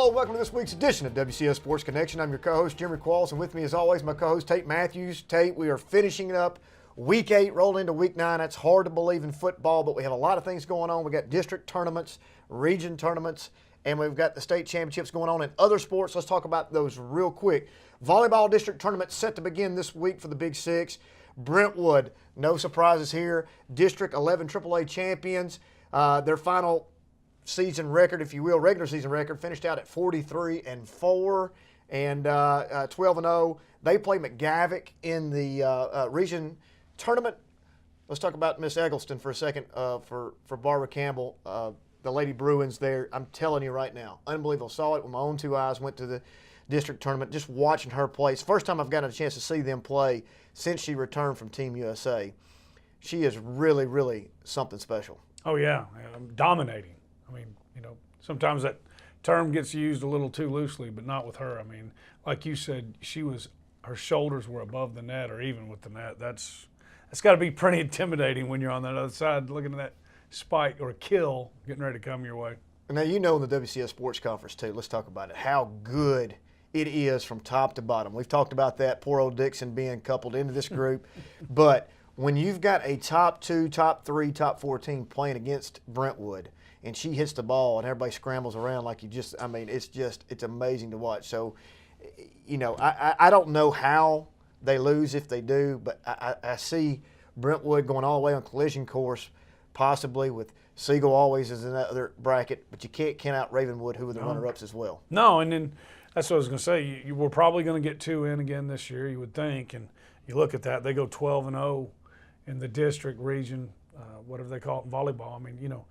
Hello, welcome to this week's edition of WCS Sports Connection. I'm your co-host, Jimmy Qualls, and with me, as always, my co-host, Tate Mathews. Tate, we are finishing up Week 8, rolling into Week 9. That's hard to believe in football, but we have a lot of things going on. We've got district tournaments, region tournaments, and we've got the state championships going on in other sports. Let's talk about those real quick. Volleyball district tournament set to begin this week for the Big Six. Brentwood, no surprises here. District 11 AAA champions. Their final season record, if you will, regular season record, finished out at 43-4 and 12-0. They play McGavick in the region tournament. Let's talk about Miss Eggleston for a second for Barbara Campbell, the Lady Bruins there. I'm telling you right now, unbelievable. Saw it with my own two eyes, went to the district tournament, just watching her play. It's the first time I've gotten a chance to see them play since she returned from Team USA. She is really, really something special. Oh, yeah, dominating. I mean, you know, sometimes that term gets used a little too loosely, but not with her. I mean, like you said, her shoulders were above the net or even with the net. That's got to be pretty intimidating when you're on that other side looking at that spike or kill getting ready to come your way. Now, you know, in the WCS Sports Conference, too, let's talk about it, how good it is from top to bottom. We've talked about that, poor old Dixon being coupled into this group. But when you've got a top 2, top 3, top 4 team playing against Brentwood, and she hits the ball and everybody scrambles around like it's amazing to watch. So, you know, I don't know how they lose if they do, but I see Brentwood going all the way on collision course, possibly with Siegel always is another bracket, but you can't count out Ravenwood, who are the runner-ups as well. No, and then that's what I was going to say. You were probably going to get 2 in again this year, you would think, and you look at that, they go 12-0 in the district region, whatever they call it in volleyball. I mean, you know,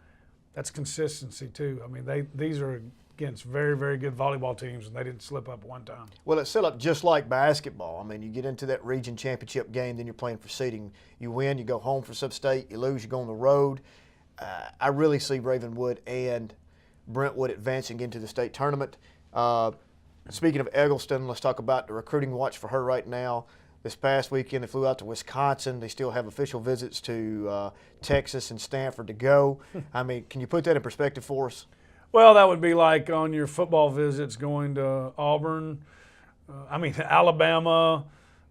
that's consistency too. I mean, these are against very, very good volleyball teams, and they didn't slip up one time. Well, it's set up just like basketball. I mean, you get into that region championship game, then you're playing for seeding. You win, you go home for sub-state. You lose, you go on the road. I really see Ravenwood and Brentwood advancing into the state tournament. Speaking of Eggleston, let's talk about the recruiting watch for her right now. This past weekend, they flew out to Wisconsin. They still have official visits to Texas and Stanford to go. I mean, can you put that in perspective for us? Well, that would be like on your football visits going to Auburn, Alabama,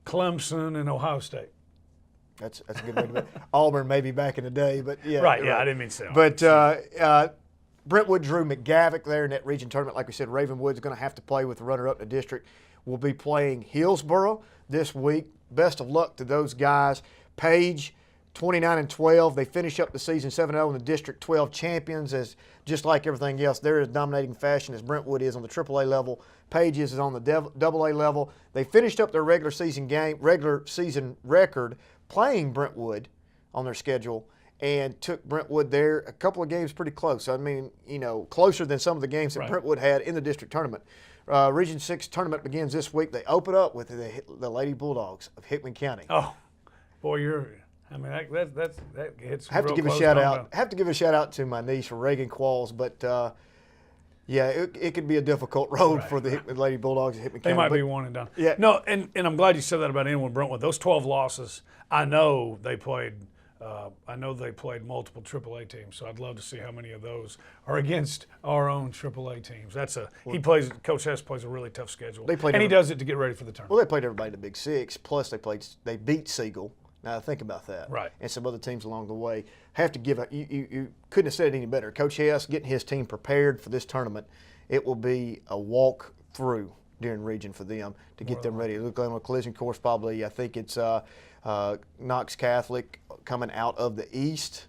Clemson, and Ohio State. That's a good way to put it. Auburn maybe back in the day, but yeah. Right, yeah, I didn't mean to say But Brentwood drew McGavick there in that region tournament. Like we said, Ravenwood's going to have to play with the runner-up in the district. We'll be playing Hillsboro this week. Best of luck to those guys. Page, 29-12. They finish up the season 7-0 in the District 12 champions. As just like everything else, they're as dominating fashion as Brentwood is on the AAA level. Page is on the AA level. They finished up their regular season record playing Brentwood on their schedule and took Brentwood there a couple of games pretty close. I mean, you know, closer than some of the games that Brentwood had in the district tournament. Region 6 tournament begins this week. They open up with the Lady Bulldogs of Hickman County. Oh, boy, that hits. I have to give a shout out. Have to give a shout out to my niece Reagan Qualls, but yeah, it could be a difficult road for the Lady Bulldogs of Hickman County. They might be one and done. Yeah. No, and I'm glad you said that about anyone Brentwood. Those 12 losses, I know they played. They played multiple AAA teams, so I'd love to see how many of those are against our own AAA teams. Coach Hess plays a really tough schedule, and he does it to get ready for the tournament. Well, they played everybody in the Big Six, plus they beat Siegel. Now think about that, right? And some other teams along the way. Have to give you couldn't have said it any better. Coach Hess getting his team prepared for this tournament. It will be a walk through during region for them to get them ready. Look on a collision course probably. I think it's Knox Catholic coming out of the East,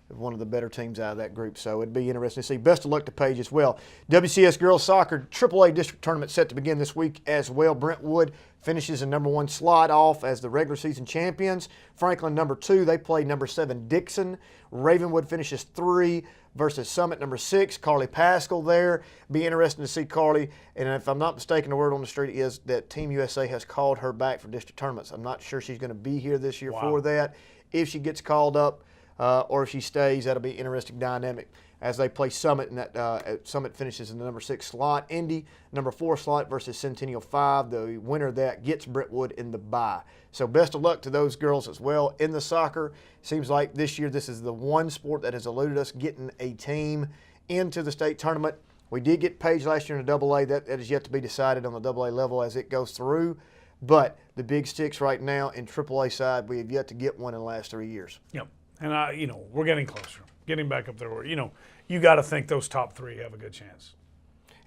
one of the better teams out of that group. So it'd be interesting to see. Best of luck to Paige as well. WCS Girls Soccer AAA District Tournament set to begin this week as well. Brentwood finishes in number 1 slide off as the regular season champions. Franklin number 2, they play number 7 Dixon. Ravenwood finishes 3 versus Summit number 6. Carly Pascal there. Be interesting to see Carly. And if I'm not mistaken, the word on the street is that Team USA has called her back for district tournaments. I'm not sure she's going to be here this year for that. If she gets called up or if she stays, that'll be an interesting dynamic as they play Summit, and that Summit finishes in the number 6 slot. Indy, number 4 slot versus Centennial 5. The winner of that gets Brentwood in the bye. So best of luck to those girls as well. In the soccer, seems like this year this is the one sport that has eluded us getting a team into the state tournament. We did get Page last year in the AA. That is yet to be decided on the AA level as it goes through. But the big sticks right now in AAA side, we have yet to get one in the last 3 years. Yep. And we're getting closer, getting back up there. Where, you got to think those top three have a good chance.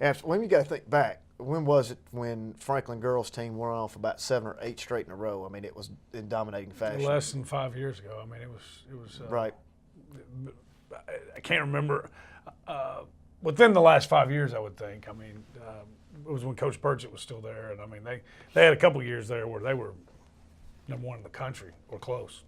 Absolutely. When you got to think back, when was it when Franklin girls team went off about 7 or 8 straight in a row? I mean, it was in dominating fashion. Less than 5 years ago. I mean, it was right. I can't remember. Within the last 5 years, I would think. I mean, it was when Coach Burchett was still there, and I mean, they had a couple of years there where they were number one in the country or close.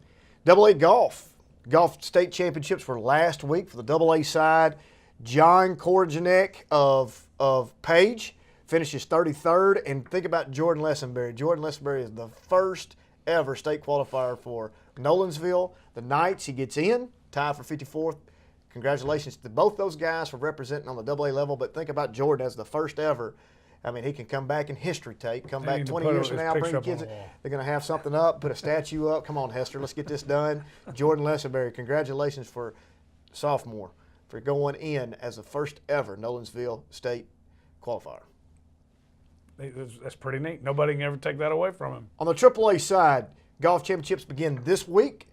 AA golf state championships were last week for the AA side. John Korjanek of Page finishes 33rd, and think about Jordan Lessenberry. Jordan Lessenberry is the first ever state qualifier for Nolensville. The Knights, he gets in, tied for 54th. Congratulations to both those guys for representing on the AA level, but think about Jordan as the first ever. I mean, he can come back in history, Tate. Come back 20 years from now, bring the kids. They're going to have something up, put a statue up. Come on, Hester, let's get this done. Jordan Lessenberry, congratulations for sophomore for going in as the first ever Nolensville state qualifier. That's pretty neat. Nobody can ever take that away from him. On the AAA side, golf championships begin this week.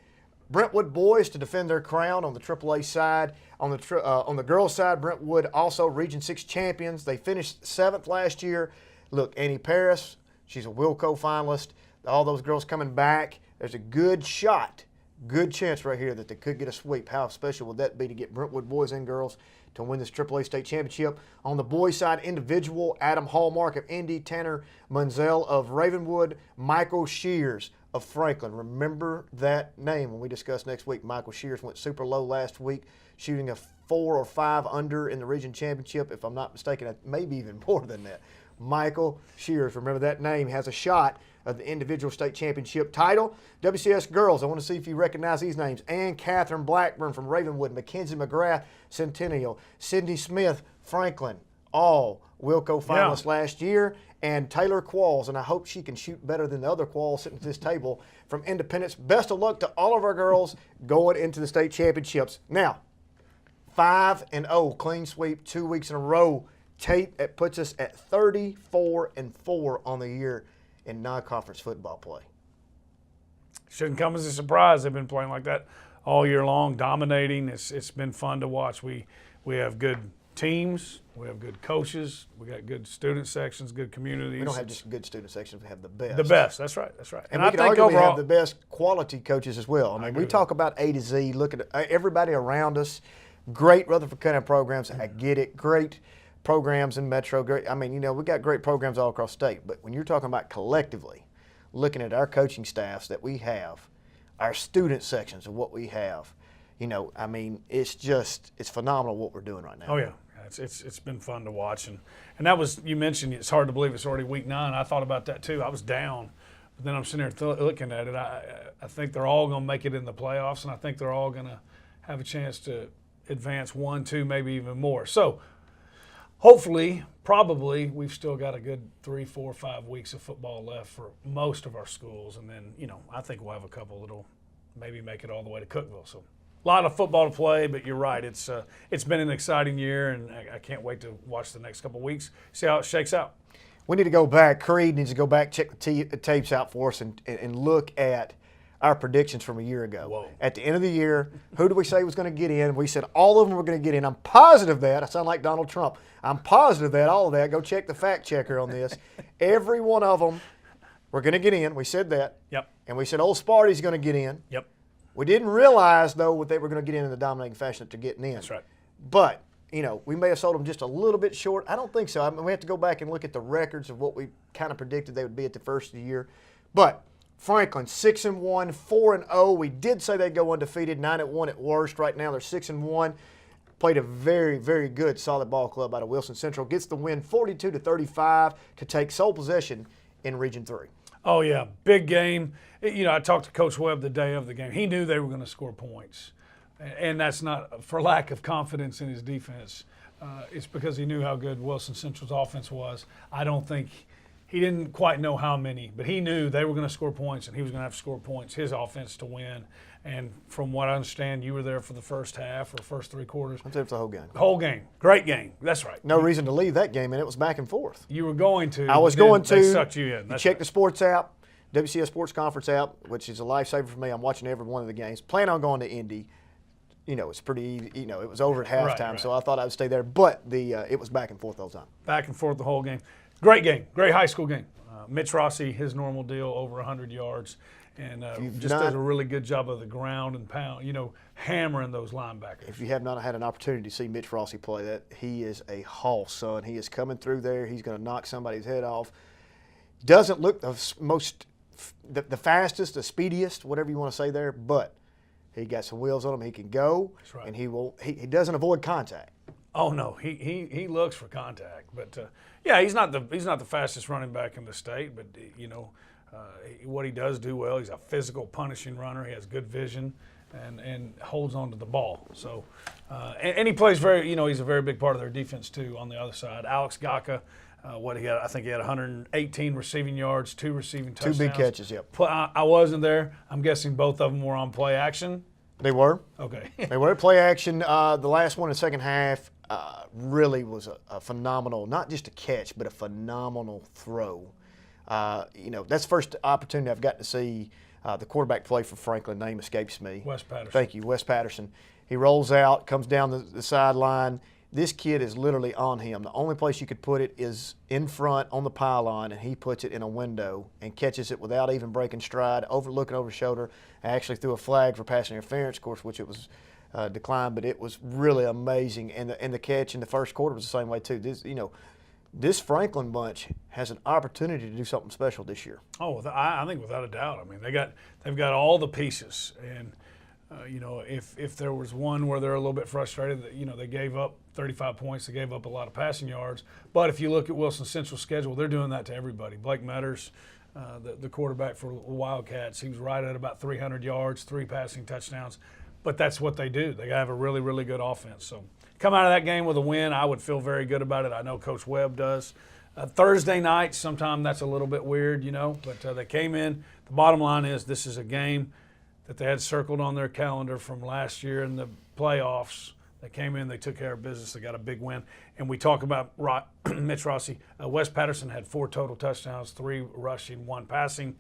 Brentwood boys to defend their crown on the AAA side. On the girls' side, Brentwood also Region 6 champions. They finished 7th last year. Look, Annie Paris, she's a Wilco finalist. All those girls coming back. There's a good shot, good chance right here that they could get a sweep. How special would that be to get Brentwood boys and girls to win this AAA state championship? On the boys' side, individual, Adam Hallmark of Indy, Tanner Munzel of Ravenwood, Michael Shears of Franklin. Remember that name when we discuss next week. Michael Shears went super low last week, shooting a 4 or 5 under in the region championship, if I'm not mistaken, maybe even more than that. Michael Shears, remember that name, has a shot of the individual state championship title. WCS girls, I want to see if you recognize these names. Ann Catherine Blackburn from Ravenwood, Mackenzie McGrath, Centennial, Cindy Smith, Franklin, all Wilco finalists last year. And Taylor Qualls, and I hope she can shoot better than the other Qualls sitting at this table from Independence. Best of luck to all of our girls going into the state championships. Now, 5-0, clean sweep 2 weeks in a row. Tate, that puts us at 34-4 on the year in non-conference football play. Shouldn't come as a surprise. They've been playing like that all year long, dominating. It's been fun to watch. We have good teams, we have good coaches, we got good student sections, good communities. We don't have just good student sections, we have the best. The best, that's right. And I think overall, we have the best quality coaches as well. I mean, we talk about A to Z, look at everybody around us. Great Rutherford County programs, I get it. Great programs in Metro. Great, I mean, we got great programs all across state, but when you're talking about collectively, looking at our coaching staffs that we have, our student sections of what we have, I mean, it's phenomenal what we're doing right now. Oh, yeah. It's been fun to watch. And that was, you mentioned it's hard to believe it's already week 9. I thought about that too. I was down. But then I'm sitting there looking at it. I think they're all going to make it in the playoffs, and I think they're all going to have a chance to advance 1, 2, maybe even more. So hopefully, probably, we've still got a good 3, 4, 5 weeks of football left for most of our schools. And then, I think we'll have a couple that'll maybe make it all the way to Cookeville. So a lot of football to play, but you're right. It's been an exciting year, and I can't wait to watch the next couple of weeks, see how it shakes out. We need to go back. Creed needs to go back, check the tapes out for us, and look at our predictions from a year ago. Whoa. At the end of the year, who did we say was going to get in? We said all of them were going to get in. I'm positive that. I sound like Donald Trump. I'm positive that, all of that. Go check the fact checker on this. Every one of them were going to get in. We said that. Yep. And we said Old Sparty's going to get in. Yep. We didn't realize, though, that they were going to get in the dominating fashion that they're getting in. That's right. But, we may have sold them just a litlittle bit short. I don't think so. I mean, we have to go back and look at the records of what we kind of predicted they would be at the first of the year. But Franklin, 6-1, 4-0. We did say they'd go undefeated, 9-1 at worst. Right now they're 6-1. Played a very, very good, solid ball club out of Wilson Central. Gets the win 42-35 to take sole possession in Region 3. Oh, yeah, big game. I talked to Coach Webb the day of the game. He knew they were going to score points, and that's not for lack of confidence in his defense. It's because he knew how good Wilson Central's offense was. I don't think he didn't quite know how many, but he knew they were going to score points, and he was going to have to score points, his offense, to win. And from what I understand, you were there for the first half or first 3 quarters. I'm there for the whole game. Whole game. Great game. That's right. No reason to leave that game, and it was back and forth. You were going to. I was but then going to. They sucked you in. You check the sports app, WCS Sports Conference app, which is a lifesaver for me. I'm watching every one of the games. Plan on going to Indy. It's pretty easy. It was over at halftime, Right. so I thought I would stay there. But it was back and forth all the time. Back and forth the whole game. Great game. Great high school game. Mitch Rossi, his normal deal, over 100 yards. And just does a really good job of the ground and pound, hammering those linebackers. If you have not had an opportunity to see Mitch Rossi play, that he is a hoss, son. He is coming through there. He's going to knock somebody's head off. Doesn't look the fastest, the speediest, whatever you want to say there, but he got some wheels on him. He can go, That's right. and he doesn't avoid contact. Oh no, he looks for contact, but yeah, he's not the fastest running back in the state, but what he does do well, he's a physical, punishing runner. He has good vision and holds on to the ball. So and he plays he's a very big part of their defense too. On the other side, Alex Gaka, I think he had 118 receiving yards, 2 receiving touchdowns. 2 big catches, yep. I wasn't there. I'm guessing both of them were on play action. They were. Okay. They were play action. The last one in the second half really was a phenomenal, not just a catch, but a phenomenal throw. That's the first opportunity I've gotten to see the quarterback play for Franklin. Name escapes me. Wes Patterson. Thank you, Wes Patterson. He rolls out, comes down the sideline. This kid is literally on him. The only place you could put it is in front on the pylon, and he puts it in a window and catches it without even breaking stride, looking over his shoulder. I actually threw a flag for passing interference, of course, which it was declined, but it was really amazing. And the catch in the first quarter was the same way too. This Franklin bunch has an opportunity to do something special this year. Oh, I think without a doubt. I mean, they've got all the pieces, and if there was one where they're a little bit frustrated, that they gave up 35 points, they gave up a lot of passing yards. But if you look at Wilson Central's schedule, they're doing that to everybody. Blake Metters, the quarterback for the Wildcats, he was right at about 300 yards, 3 passing touchdowns. But that's what they do. They have a really, really good offense. So come out of that game with a win, I would feel very good about it. I know Coach Webb does. Thursday night, sometimes that's a little bit weird, but they came in. The bottom line is this is a game that they had circled on their calendar from last year in the playoffs. They came in, they took care of business, they got a big win. And we talk about Mitch Rossi. Wes Patterson had 4 total touchdowns, 3 rushing, 1 passing.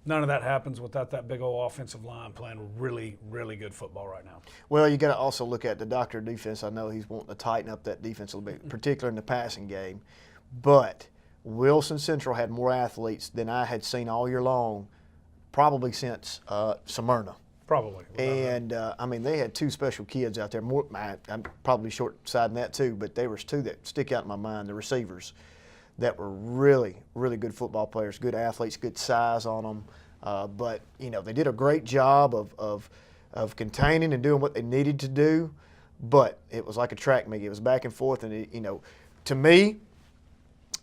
None of that happens without that big old offensive line playing really, really good football right now. Well, you got to also look at the doctor defense. I know he's wanting to tighten up that defense a little bit, particularly in the passing game. But Wilson Central had more athletes than I had seen all year long, probably since Smyrna. Probably. And, they had 2 special kids out there. I'm probably short-siding that too, but there was 2 that stick out in my mind, the receivers, that were really, really good football players, good athletes, good size on them. But they did a great job of containing and doing what they needed to do. But it was like a track meet. It was back and forth. And, to me,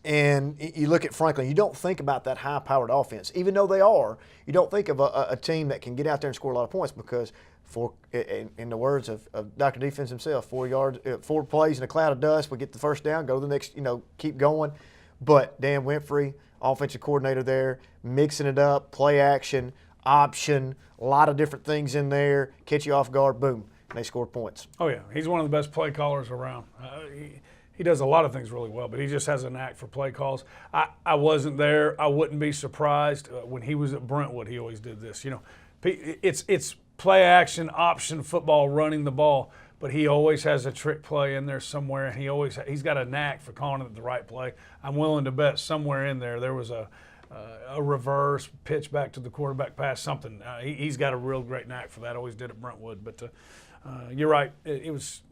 and you look at Franklin, you don't think about that high-powered offense. Even though they are, you don't think of a team that can get out there and score a lot of points because, in the words of Dr. Defense himself, 4 plays in a cloud of dust, we get the first down, go to the next, keep going. But Dan Winfrey, offensive coordinator there, mixing it up, play action, option, a lot of different things in there, catch you off guard, boom, and they score points. Oh, yeah. He's one of the best play callers around. He does a lot of things really well, but he just has a knack for play calls. I wasn't there. I wouldn't be surprised. When he was at Brentwood, he always did this. It's play action, option football, running the ball. But he always has a trick play in there somewhere, and he's got a knack for calling it the right play. I'm willing to bet somewhere in there was a reverse pitch back to the quarterback pass, something. He's got a real great knack for that. Always did at Brentwood. But you're right. It was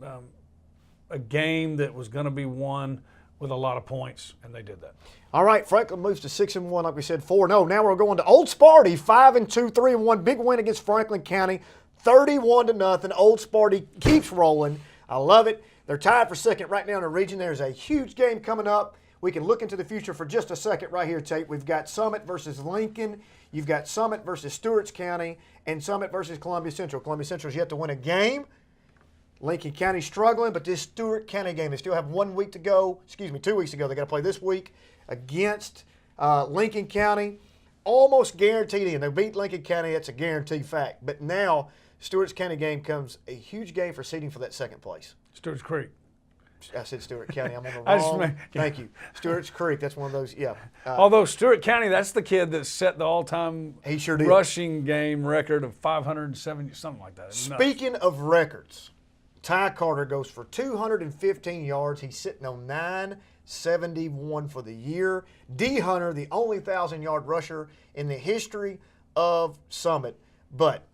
a game that was going to be won with a lot of points, and they did that. All right, Franklin moves to 6-1, like we said, 4-0. Now we're going to Old Sparty, 5-2, 3-1. Big win against Franklin County. 31-0. Old Sparty keeps rolling. I love it. They're tied for second right now in the region. There's a huge game coming up. We can look into the future for just a second right here, Tate. We've got Summit versus Lincoln. You've got Summit versus Stewart's County and Summit versus Columbia Central. Columbia Central's yet to win a game. Lincoln County's struggling, but this Stewart County game, they still have 2 weeks to go. They got to play this week against Lincoln County. almost guaranteed in. They beat Lincoln County. That's a guaranteed fact. But now, Stewart's County game comes a huge game for seeding for that second place. Stewart's Creek. I said Stewart County. I'm on the I just wrong. meant- Thank you. Stewart's Creek. That's one of those. Yeah. Although Stewart County, that's the kid that set the all-time He sure did. rushing game record of 570, something like that. It's nuts. Speaking of records, Ty Carter goes for 215 yards. He's sitting on 971 for the year. D. Hunter, the only 1,000-yard rusher in the history of Summit. But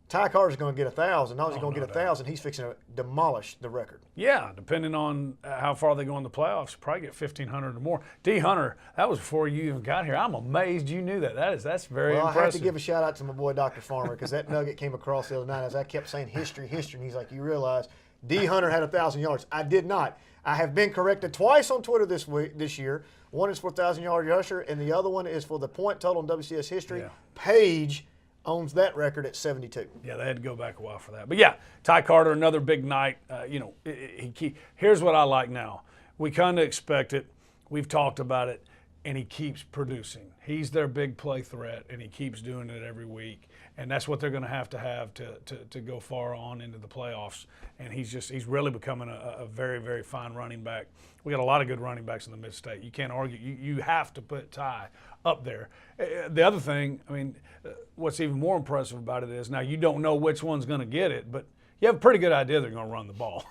Ty Carter's going to get 1,000. Not only is he going to get 1,000, he's fixing to demolish the record. Yeah, depending on how far they go in the playoffs, probably get 1,500 or more. D. Hunter, that was before you even got here. I'm amazed you knew that. That's very Well, impressive. I have to give a shout out to my boy Dr. Farmer because that nugget came across the other night as I kept saying history, and he's like, you realize D. Hunter had 1,000 yards. I did not. I have been corrected twice on Twitter this year. One is for 1,000-yard rusher, and the other one is for the point total in WCS history. Yeah. Paige owns that record at 72. Yeah, they had to go back a while for that. But yeah, Ty Carter, another big night. Here's what I like now. We kind of expect it. We've talked about it, and he keeps producing. He's their big play threat, and he keeps doing it every week. And that's what they're going to have to go far on into the playoffs. And he's really becoming a very, very fine running back. We got a lot of good running backs in the mid-state. You can't argue. You have to put Ty up there. The other thing, what's even more impressive about it is now you don't know which one's going to get it, but you have a pretty good idea they're going to run the ball.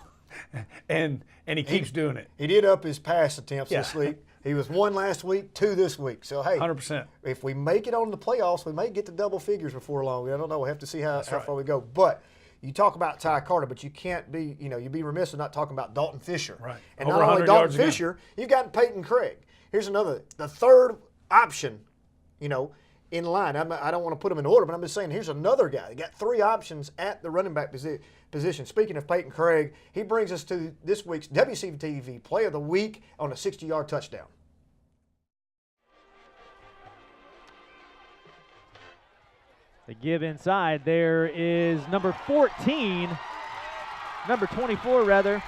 and he keeps doing it. He did up his pass attempts Yeah. this week. He was 1 last week, 2 this week. So, hey, 100%. if we make it on the playoffs, we may get to double figures before long. I don't know. We'll have to see how right. far we go. But you talk about Ty Carter, but you can't be, you'd be remiss in not talking about Dalton Fisher. Right. And Over not only 100 Dalton yards again. Fisher, you've got Peyton Craig. Here's another, the third option, in line. I don't want to put them in order, but I'm just saying here's another guy. You got 3 options at the running back position. Speaking of Peyton Craig, he brings us to this week's WCTV Play of the Week on a 60-yard touchdown. The give inside. There is number 24 rather.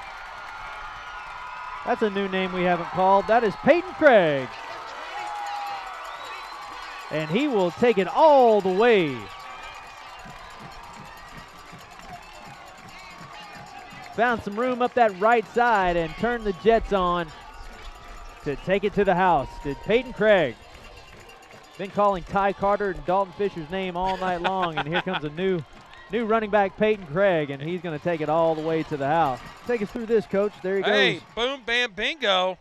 That's a new name we haven't called. That is Peyton Craig. And he will take it all the way. Found some room up that right side and turned the Jets on to take it to the house. Did Peyton Craig. Been calling Ty Carter and Dalton Fisher's name all night long, and here comes a new running back, Peyton Craig, and he's going to take it all the way to the house. Take us through this, Coach. There he goes. Hey, boom, bam, bingo.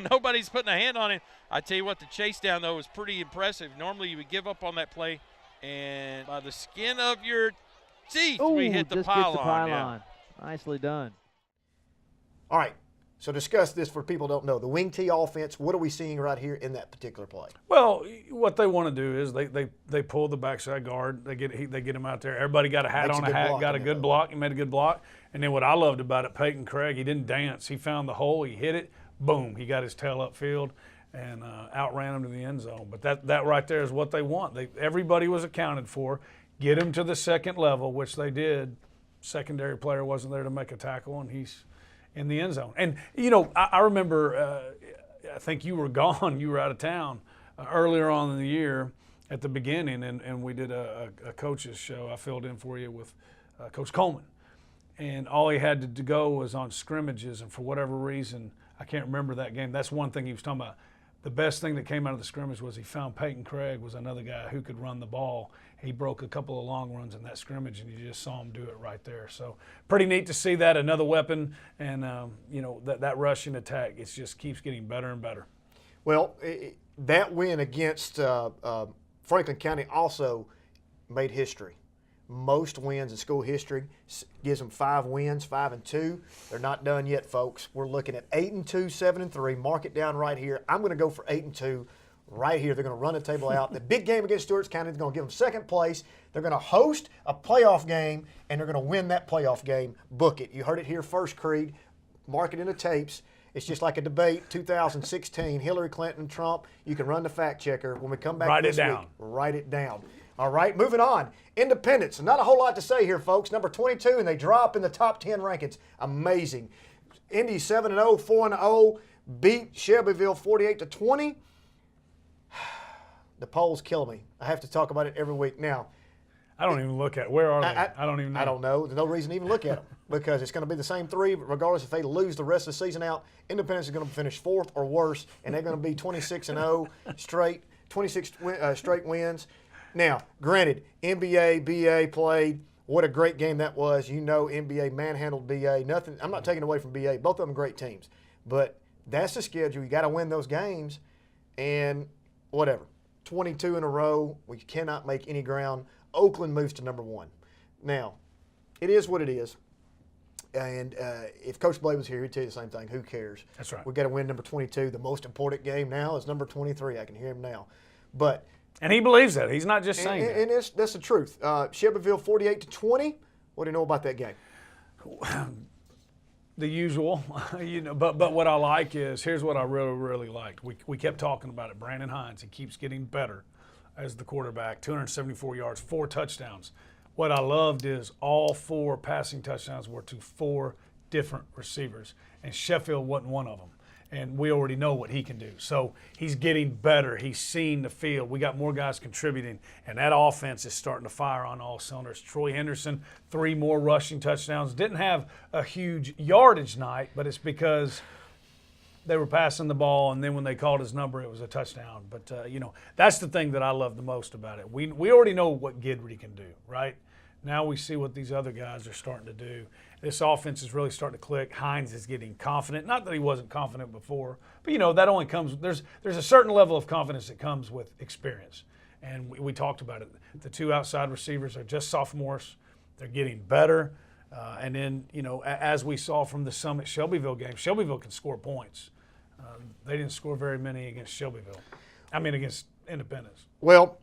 Nobody's putting a hand on it. I tell you what, the chase down, though, was pretty impressive. Normally you would give up on that play, and by the skin of your teeth, we hit the just gets pylon. the pylon. Yeah. Nicely done. All right, so discuss this for people who don't know. The wing T offense, what are we seeing right here in that particular play? Well, what they want to do is they pull the backside guard. They get him out there. Everybody got a hat Makes a on, good a hat, block got a in good there, block. He made a good block. And then what I loved about it, Peyton Craig, he didn't dance. He found the hole. He hit it. Boom. He got his tail upfield and outran him to the end zone. But that right there is what they want. Everybody was accounted for. Get him to the second level, which they did. Secondary player wasn't there to make a tackle, and he's in the end zone. And, I remember, I think you were gone. You were out of town earlier on in the year at the beginning, and we did a coach's show. I filled in for you with Coach Coleman. And all he had to go was on scrimmages, and for whatever reason, I can't remember that game. That's one thing he was talking about. The best thing that came out of the scrimmage was he found Peyton Craig was another guy who could run the ball. He broke a couple of long runs in that scrimmage, and you just saw him do it right there. So pretty neat to see that, another weapon, and that rushing attack, it just keeps getting better and better. Well, that win against Franklin County also made history. Most wins in school history, gives them 5 wins, 5-2. They're not done yet, folks. We're looking at 8-2, 7-3. Mark it down right here. I'm going to go for 8-2 right here. They're going to run the table out. The big game against Stewart's County is going to give them second place. They're going to host a playoff game, and they're going to win that playoff game. Book it. You heard it here first, Creed. Mark it in the tapes. It's just like a debate, 2016, Hillary Clinton, Trump. You can run the fact checker. When we come back Write it this down. week, write it down. All right, moving on. Independence. Not a whole lot to say here, folks. Number 22, and they drop in the top 10 rankings. Amazing. Indy 7-0, 4-0, beat Shelbyville 48-20. the polls kill me. I have to talk about it every week. Now, I don't even look at where are they? I don't even know. I don't know. There's no reason to even look at them because it's going to be the same three, regardless if they lose the rest of the season out. Independence is going to finish 4th or worse, and they're going to be 26-0 straight, 26 straight wins. Now, granted, NBA, BA played. What a great game that was. You know, NBA manhandled BA. Nothing. I'm not taking away from BA. Both of them great teams, but that's the schedule. You got to win those games, and whatever. 22 in a row. We cannot make any ground. Oakland moves to number 1. Now, it is what it is. And if Coach Blade was here, he'd tell you the same thing. Who cares? That's right. We've got to win number 22. The most important game now is number 23. I can hear him now. But and he believes that. He's not just saying that. And that's the truth. Shelbyville 48-20. What do you know about that game? The usual, but what I like is, here's what I really, really liked. We kept talking about it. Brandon Hines, he keeps getting better as the quarterback, 274 yards, 4 touchdowns. What I loved is all 4 passing touchdowns were to 4 different receivers, and Sheffield wasn't one of them. And we already know what he can do. So he's getting better. He's seeing the field. We got more guys contributing, and that offense is starting to fire on all cylinders. Troy Henderson, 3 more rushing touchdowns. Didn't have a huge yardage night, but it's because they were passing the ball, and then when they called his number, it was a touchdown. But, that's the thing that I love the most about it. We already know what Guidry can do, right? Now we see what these other guys are starting to do. This offense is really starting to click. Hines is getting confident. Not that he wasn't confident before, but, that only comes – there's a certain level of confidence that comes with experience. And we talked about it. The 2 outside receivers are just sophomores. They're getting better. And then, as we saw from the Summit Shelbyville game, Shelbyville can score points. They didn't score very many against against Independence. Well,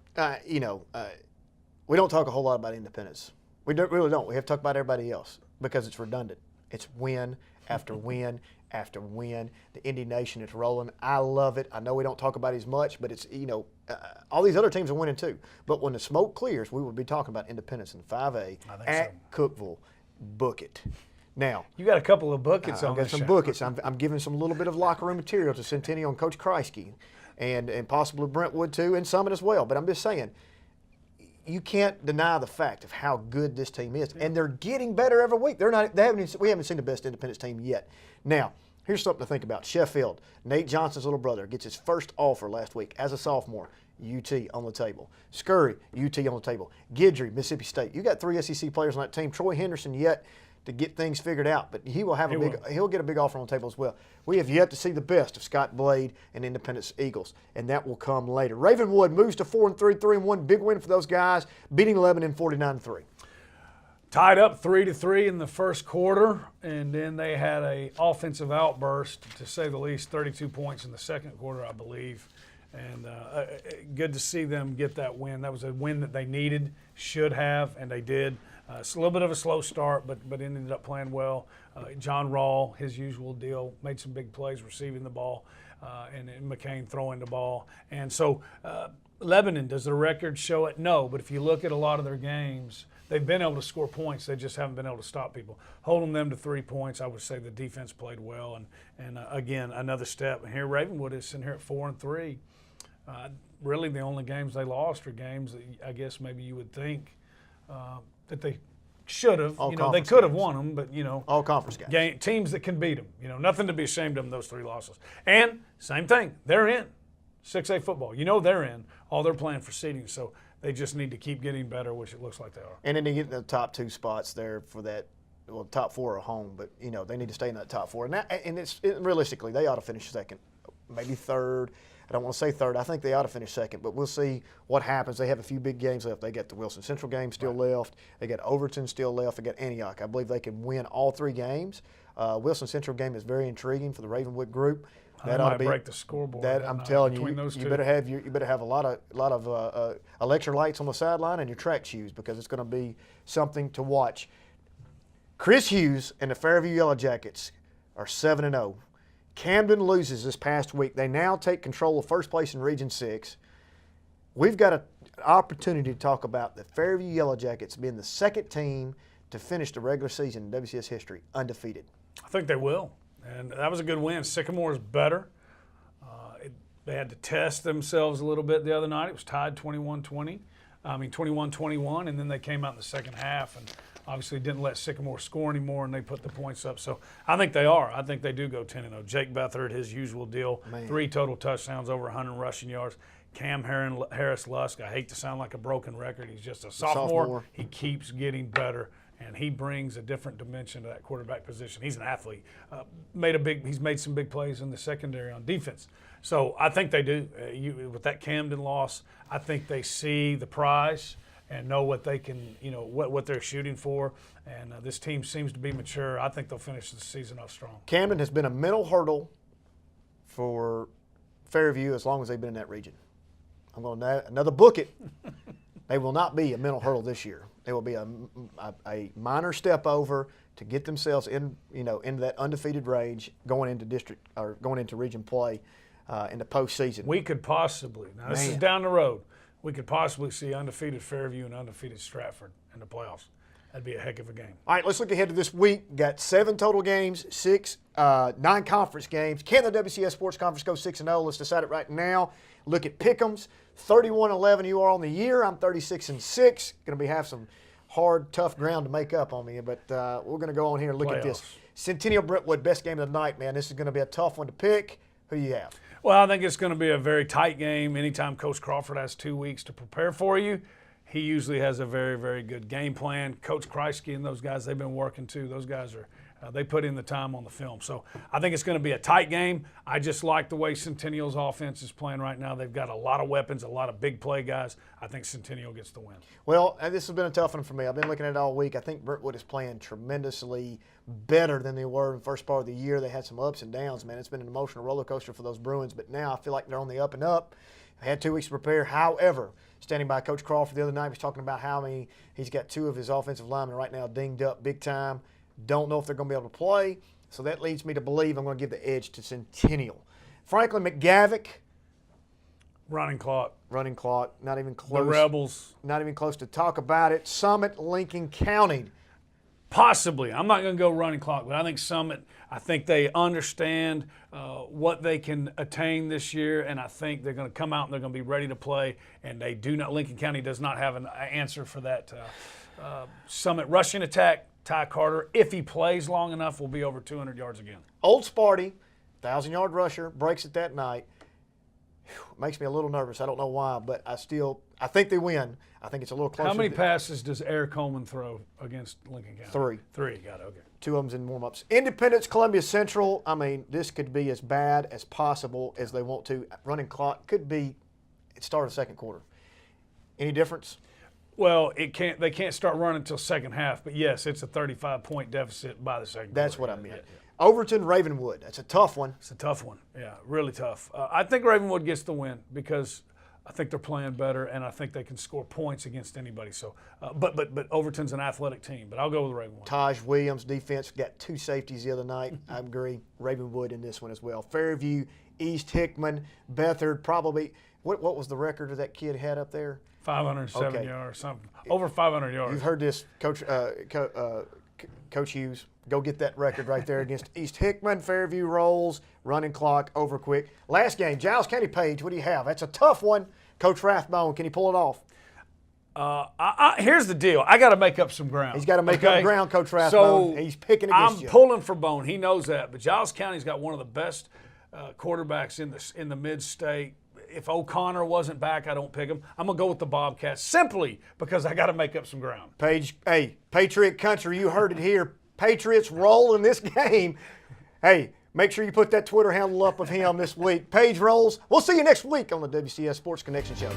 we don't talk a whole lot about Independence. We really don't. We have to talk about everybody else because it's redundant. It's win after win after win. The Indy Nation is rolling. I love it. I know we don't talk about it as much, but it's, all these other teams are winning too. But when the smoke clears, we will be talking about Independence in 5A at Cookeville. Book it. Now, you got a couple of buckets on I've got some buckets. I'm giving some little bit of locker room material to Centennial and Coach Kreisky, and possibly Brentwood too, and Summit as well. But I'm just saying, you can't deny the fact of how good this team is, and they're getting better every week. We haven't seen the best Independence team yet. Now, here's something to think about. Sheffield, Nate Johnson's little brother, gets his first offer last week as a sophomore. UT on the table. Scurry, UT on the table. Guidry, Mississippi State. You got 3 SEC players on that team. Troy Henderson yet to get things figured out, but he'll get a big offer on the table as well. We have yet to see the best of Scott Blade and Independence Eagles, and that will come later. Ravenwood moves to 4-3, 3-1. Big win for those guys, beating Lebanon 49-3. Tied up 3-3 in the first quarter, and then they had an offensive outburst, to say the least, 32 points in the second quarter, I believe. And good to see them get that win. That was a win that they needed, should have, and they did. It's a little bit of a slow start, but ended up playing well. John Rawl, his usual deal, made some big plays receiving the ball, and McCain throwing the ball. And so Lebanon, does the record show it? No, but if you look at a lot of their games, they've been able to score points. They just haven't been able to stop people. Holding them to 3 points, I would say the defense played well. And again, another step. And here Ravenwood is sitting here at 4-3. Really the only games they lost are games that I guess maybe you would think that they should have. They could have won them, but all conference games. Teams that can beat them. Nothing to be ashamed of in those 3 losses. And same thing, they're in 6A football. They're in. All they're playing for seeding, so they just need to keep getting better, which it looks like they are. And then they get in the top 2 spots there for that. Well, top 4 are home, but they need to stay in that top 4. And realistically, they ought to finish second, maybe third. I don't want to say third. I think they ought to finish second, but we'll see what happens. They have a few big games left. They got the Wilson Central game still left. They got Overton still left. They got Antioch. I believe they can win all 3 games. Wilson Central game is very intriguing for the Ravenwood group. That ought to break the scoreboard. That I'm telling you, you better have a lot of electrolytes on the sideline and your track shoes, because it's going to be something to watch. Chris Hughes and the Fairview Yellow Jackets are 7-0. Camden loses this past week. They now take control of first place in Region 6. We've got an opportunity to talk about the Fairview Yellow Jackets being the second team to finish the regular season in WCS history undefeated. I think they will, and that was a good win. Sycamore is better. They had to test themselves a little bit the other night. It was tied 21-21, and then they came out in the second half and obviously didn't let Sycamore score anymore, and they put the points up. So I think they are. I think they do go 10-0. Jake Beathard, his usual deal, 3 total touchdowns, over 100 rushing yards. Cam Harris-Lusk, I hate to sound like a broken record. He's just a sophomore. He keeps getting better, and he brings a different dimension to that quarterback position. He's an athlete. He's made some big plays in the secondary on defense. So I think they do. With that Camden loss, I think they see the prize and know what they can, what they're shooting for. And this team seems to be mature. I think they'll finish the season off strong. Camden has been a mental hurdle for Fairview as long as they've been in that region. I'm going to another book it. They will not be a mental hurdle this year. They will be a minor step over to get themselves into that undefeated range going into district or going into region play in the postseason. We could possibly, now this is down the road, we could possibly see undefeated Fairview and undefeated Stratford in the playoffs. That'd be a heck of a game. All right, let's look ahead to this week. Got 7 total games, 9 conference games. Can the WCS Sports Conference go 6-0? Let's decide it right now. Look at Pick'ems. 31-11 you are on the year. I'm 36-6. Going to have some hard, tough ground to make up on me, but we're going to go on here and look at this. Centennial Brentwood, best game of the night, man. This is going to be a tough one to pick. Who do you have? Well, I think it's going to be a very tight game. Anytime Coach Crawford has 2 weeks to prepare for you, he usually has a very, very good game plan. Coach Kreisky and those guys, they've been working too. Those guys they put in the time on the film. So I think it's going to be a tight game. I just like the way Centennial's offense is playing right now. They've got a lot of weapons, a lot of big play guys. I think Centennial gets the win. Well, this has been a tough one for me. I've been looking at it all week. I think Brentwood is playing tremendously better than they were in the first part of the year. They had some ups and downs, man. It's been an emotional roller coaster for those Bruins, but now I feel like they're on the up and up. They had 2 weeks to prepare. However, standing by Coach Crawford the other night, he was talking about how he's got 2 of his offensive linemen right now dinged up big time. Don't know if they're going to be able to play, so that leads me to believe I'm going to give the edge to Centennial. Franklin McGavick. Running clock, not even close. The Rebels. Not even close to talk about it. Summit, Lincoln County. Possibly. I'm not going to go running clock, but I think Summit, I think they understand what they can attain this year, and I think they're going to come out and they're going to be ready to play, and they do not. Lincoln County does not have an answer for that Summit rushing attack. Ty Carter, if he plays long enough, will be over 200 yards again. Old Sparty, 1,000-yard rusher, breaks it that night. Makes me a little nervous. I don't know why, but I think they win. I think it's a little closer. How many passes does Eric Coleman throw against Lincoln County? 3. 3, got it, okay. 2 of them's in warm-ups. Independence, Columbia Central. I mean, this could be as bad as possible as they want to. Running clock could be at start of the second quarter. Any difference? Well, they can't start running until second half, but yes, it's a 35-point deficit by the second That's quarter. what I meant. Yeah. Overton, Ravenwood. That's a tough one. It's a tough one. Yeah, really tough. I think Ravenwood gets the win because I think they're playing better, and I think they can score points against anybody. So, but Overton's an athletic team. But I'll go with Ravenwood. Taj Williams, defense, got 2 safeties the other night. I agree. Ravenwood in this one as well. Fairview, East Hickman, Beathard. Probably. What was the record of that kid had up there? 507 yards, something. Over 500 yards. You've heard this, Coach Hughes. Go get that record right there against East Hickman. Fairview rolls, running clock, over quick. Last game, Giles County Page, what do you have? That's a tough one. Coach Rathbone, can he pull it off? Here's the deal. I got to make up some ground. He's got to make up ground, Coach Rathbone. So he's picking against you. I'm pulling for Bone. He knows that. But Giles County's got one of the best quarterbacks in the mid-state. If O'Connor wasn't back, I don't pick him. I'm going to go with the Bobcats simply because I got to make up some ground. Page, hey, Patriot Country, you heard it here. Patriots roll in this game. Hey, make sure you put that Twitter handle up of him this week. Page rolls. We'll see you next week on the WCS Sports Connection Show.